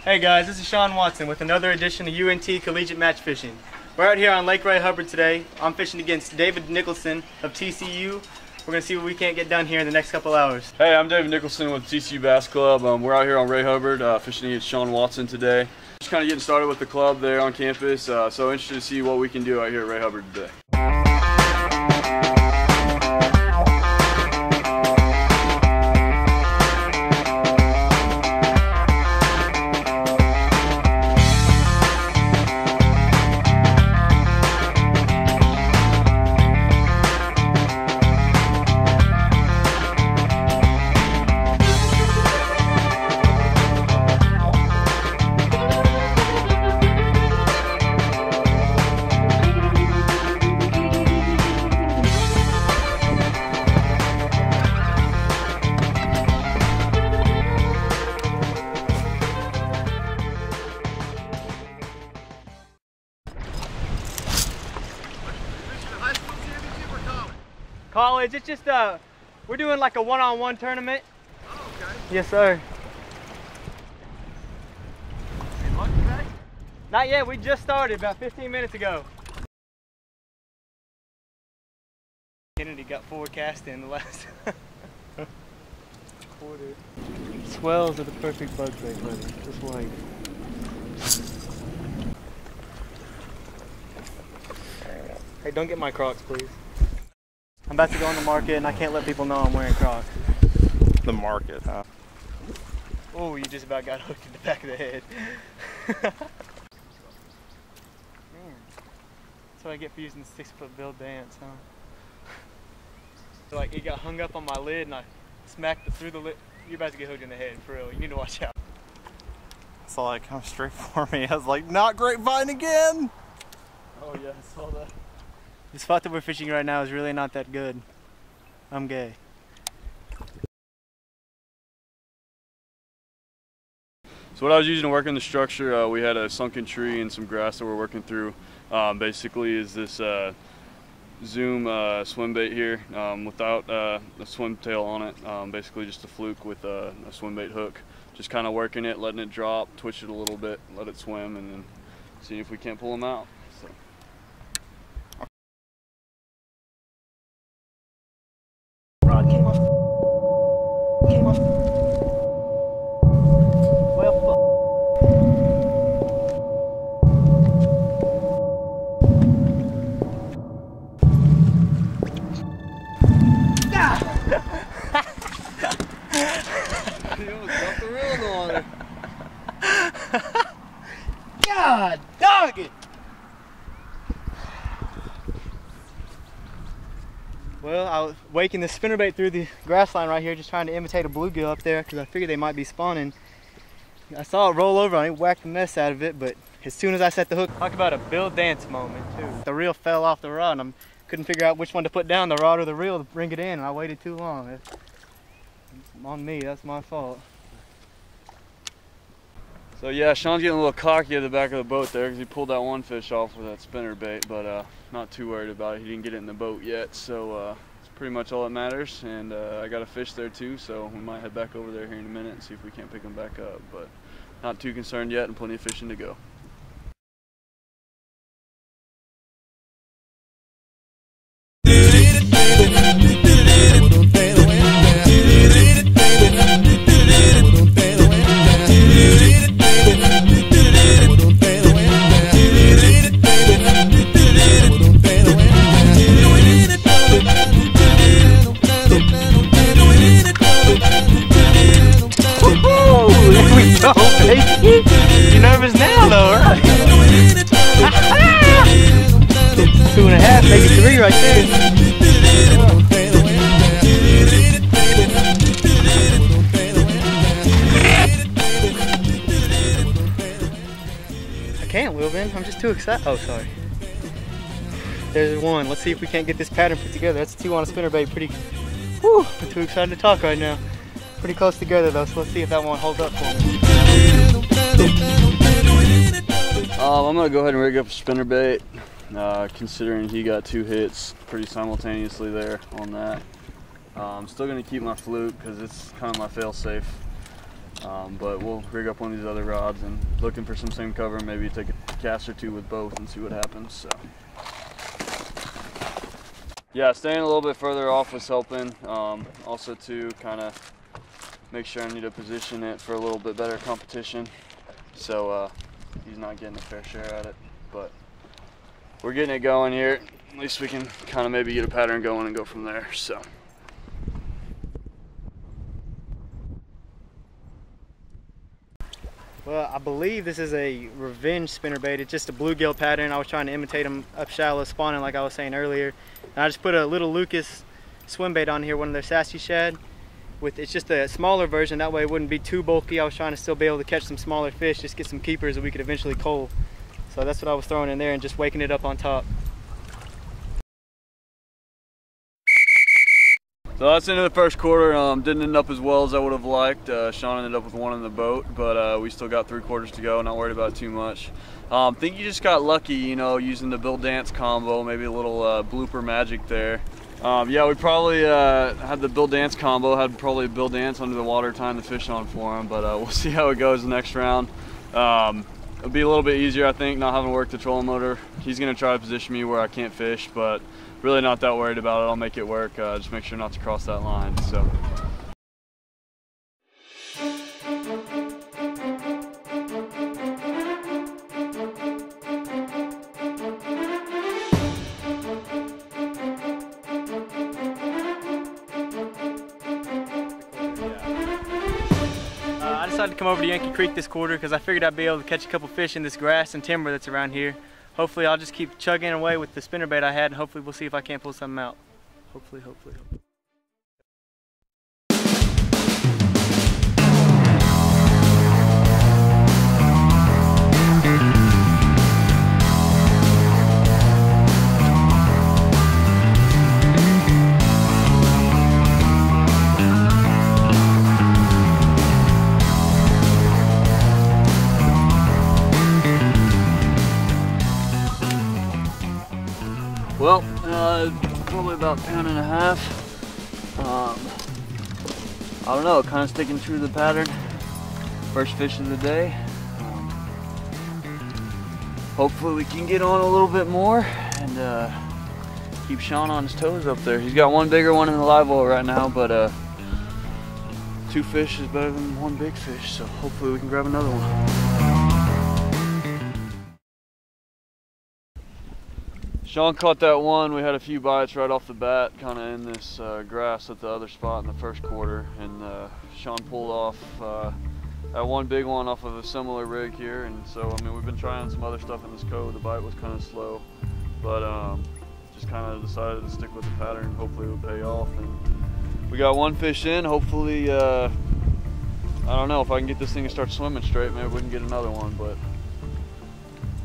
Hey guys, this is Sean Watson with another edition of UNT Collegiate Match Fishing. We're out here on Lake Ray Hubbard today. I'm fishing against David Nicholson of TCU. We're going to see what we can't get done here in the next couple hours. Hey, I'm David Nicholson with TCU Bass Club. We're out here on Ray Hubbard fishing against Sean Watson today. Just kind of getting started with the club there on campus, so interested to see what we can do out here at Ray Hubbard today. College, it's just we're doing like a one-on-one tournament. Oh, okay. Yes, sir. Any luck today? Not yet, we just started about 15 minutes ago. Kennedy got 4 casts in the last quarter. Swells are the perfect bug bait, brother. Just wait. Hey, don't get my Crocs, please. I'm about to go on the market and I can't let people know I'm wearing Crocs. The market, huh? Oh, you just about got hooked in the back of the head. Man, that's what I get for using the 6-foot bill dance, huh? Like, it got hung up on my lid and I smacked it through the lid. You're about to get hooked in the head, for real. You need to watch out. I saw it come straight for me. I was like, not grapevine again! Oh yeah, I saw that. The spot that we're fishing right now is really not that good. I'm gay. So what I was using to work in the structure, we had a sunken tree and some grass that we're working through. Basically is this Zoom swim bait here without a swim tail on it. Basically just a fluke with a swim bait hook. Just kind of working it, letting it drop, twitch it a little bit, let it swim, and then see if we can't pull them out. So. Rod came off. Well, fuck. You almost got the reel in the water. God dog it! Well, I was waking the spinnerbait through the grass line right here, just trying to imitate a bluegill up there because I figured they might be spawning. I saw it roll over, I whacked the mess out of it, but as soon as I set the hook, talk about a Bill Dance moment too. The reel fell off the rod and I couldn't figure out which one to put down, the rod or the reel, to bring it in, and I waited too long. It's on me, that's my fault. So yeah, Sean's getting a little cocky at the back of the boat there because he pulled that one fish off with that spinnerbait, but not too worried about it. He didn't get it in the boat yet, so it's pretty much all that matters. And I got a fish there too, so we might head back over there here in a minute and see if we can't pick him back up. But not too concerned yet, and plenty of fishing to go. You nervous now though, right? 2.5, make it 3 right there. I can't, Wilvin. I'm just too excited. Oh, sorry. There's one. Let's see if we can't get this pattern put together. That's 2 on a spinnerbait. Pretty. Whew, I'm too excited to talk right now. Pretty close together though, so let's see if that one holds up for me. I'm gonna go ahead and rig up a spinnerbait, considering he got 2 hits pretty simultaneously there on that. I'm still gonna keep my fluke because it's kind of my fail-safe. But we'll rig up one of these other rods and looking for some same cover, maybe take a cast or two with both and see what happens. So yeah, staying a little bit further off was helping. Also to kind of make sure I need to position it for a little bit better competition, so he's not getting a fair share at it. But we're getting it going here. At least we can kind of maybe get a pattern going and go from there. So well, I believe this is a revenge spinnerbait. It's just a bluegill pattern. I was trying to imitate them up shallow spawning like I was saying earlier. And I just put a little Lucas swim bait on here, one of their sassy shad. It's just a smaller version, that way it wouldn't be too bulky. I was trying to still be able to catch some smaller fish, just get some keepers that we could eventually cull. So that's what I was throwing in there and just waking it up on top. So that's the end of the first quarter. Didn't end up as well as I would have liked. Sean ended up with one in the boat, but we still got 3 quarters to go. Not worried about it too much. I think you just got lucky, you know, using the Bill Dance combo. Maybe a little blooper magic there. Yeah, we probably had the Bill Dance combo. Had probably Bill Dance under the water tying the fish on for him, but we'll see how it goes the next round. It'll be a little bit easier, I think, not having to work the trolling motor. He's going to try to position me where I can't fish, but really not that worried about it. I'll make it work. Just make sure not to cross that line. So. I decided to come over to Yankee Creek this quarter because I figured I'd be able to catch a couple fish in this grass and timber that's around here. Hopefully I'll just keep chugging away with the spinnerbait I had, and hopefully we'll see if I can't pull something out. Hopefully. Well, probably about 1.5 pounds. I don't know, kind of sticking true to the pattern. First fish of the day. Hopefully we can get on a little bit more and keep Sean on his toes up there. He's got one bigger one in the live well right now, but 2 fish is better than 1 big fish, so hopefully we can grab another one. Sean caught that one. We had a few bites right off the bat, kind of in this grass at the other spot in the first quarter, and Sean pulled off that one big one off of a similar rig here. And so, I mean, we've been trying some other stuff in this cove. The bite was kind of slow, but just kind of decided to stick with the pattern. Hopefully it would pay off. And we got 1 fish in. Hopefully, I don't know if I can get this thing to start swimming straight. Maybe we can get another one, but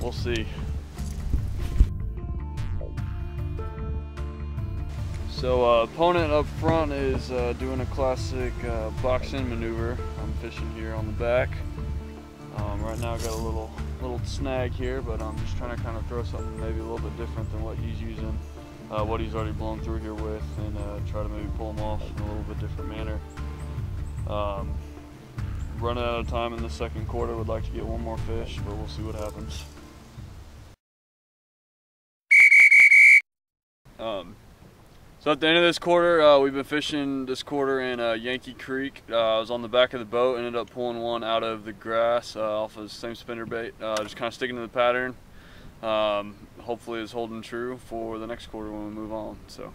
we'll see. So opponent up front is doing a classic box-in maneuver. I'm fishing here on the back. Right now I've got a little snag here, but I'm just trying to kind of throw something maybe a little bit different than what he's using, what he's already blown through here with, and try to maybe pull him off in a little bit different manner. Running out of time in the second quarter, would like to get 1 more fish, but we'll see what happens. So at the end of this quarter, we've been fishing this quarter in Yankee Creek. I was on the back of the boat, ended up pulling one out of the grass off of the same spinnerbait, just kind of sticking to the pattern. Hopefully it's holding true for the next quarter when we move on. So.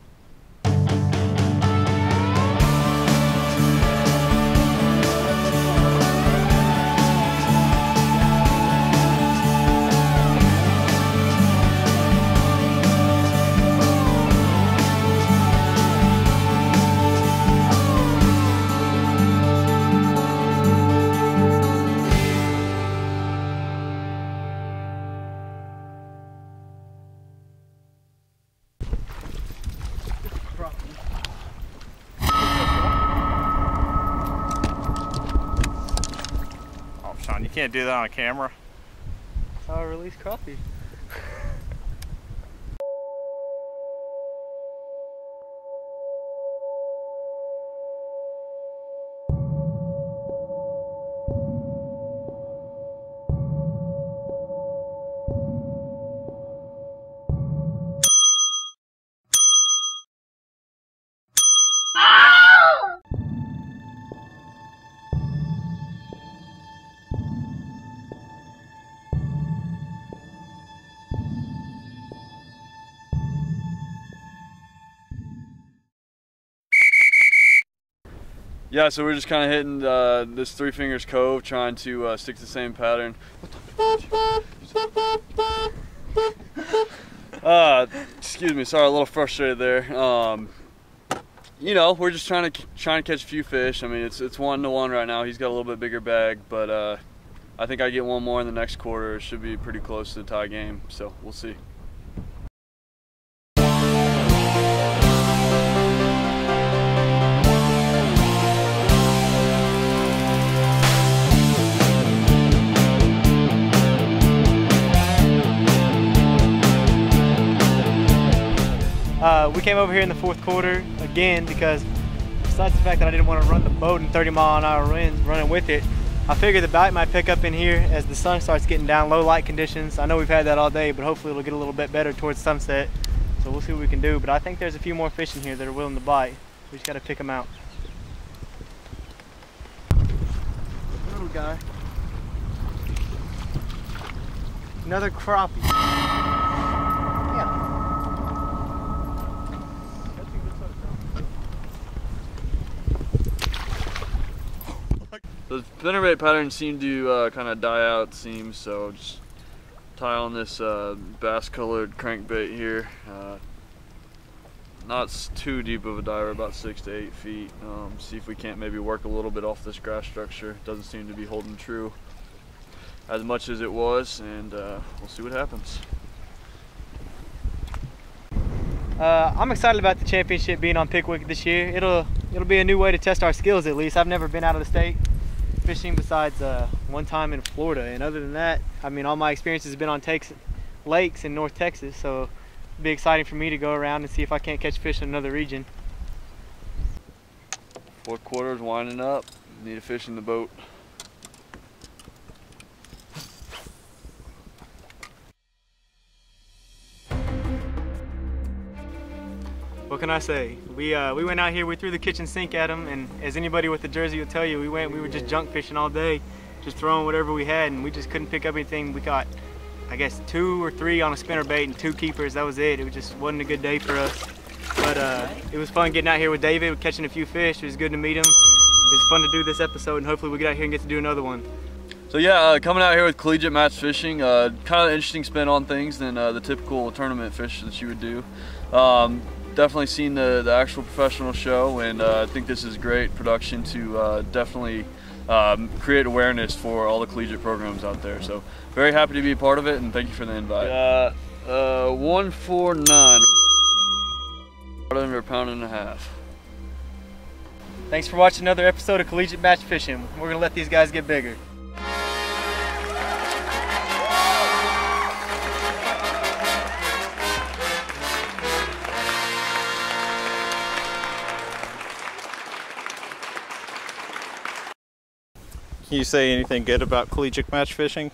You can't do that on camera. That's how I release crappie. Yeah, so we're just kind of hitting this Three Fingers Cove, trying to stick to the same pattern. Excuse me, sorry, a little frustrated there. You know, we're just trying to catch a few fish. I mean, it's 1-1 right now. He's got a little bit bigger bag, but I think I get one more in the next quarter. It should be pretty close to the tie game, so we'll see. We came over here in the fourth quarter again because besides the fact that I didn't want to run the boat in 30-mile-an-hour winds running with it, I figured the bite might pick up in here as the sun starts getting down, low light conditions. I know we've had that all day, but hopefully it'll get a little bit better towards sunset. So we'll see what we can do, but I think there's a few more fish in here that are willing to bite. We just got to pick them out. Little guy. Another crappie. Yeah. The spinnerbait pattern seemed to kind of die out, it seems, so just tie on this bass-colored crankbait here. Not too deep of a dive, about 6 to 8 feet. See if we can't maybe work a little bit off this grass structure. Doesn't seem to be holding true as much as it was, and we'll see what happens. I'm excited about the championship being on Pickwick this year. It'll be a new way to test our skills at least. I've never been out of the state fishing besides one time in Florida, and other than that, I mean, all my experiences have been on lakes in North Texas, so it'll be exciting for me to go around and see if I can't catch fish in another region. Fourth quarter is winding up. Need a fish in the boat. What can I say? We went out here, we threw the kitchen sink at them, and as anybody with the jersey will tell you, we were just junk fishing all day, just throwing whatever we had, and we just couldn't pick up anything. We caught, I guess, 2 or 3 on a spinnerbait and 2 keepers. That was it. It just wasn't a good day for us. But it was fun getting out here with David, catching a few fish. It was good to meet him. It was fun to do this episode, and hopefully we get out here and get to do another one. So yeah, coming out here with Collegiate match fishing, kind of an interesting spin on things than the typical tournament fish that you would do. Definitely seen the actual professional show, and I think this is great production to definitely create awareness for all the collegiate programs out there. So very happy to be a part of it, and thank you for the invite. 149, under a pound and a half. Thanks for watching another episode of Collegiate Match Fishing. We're gonna let these guys get bigger. Can you say anything good about collegiate match fishing?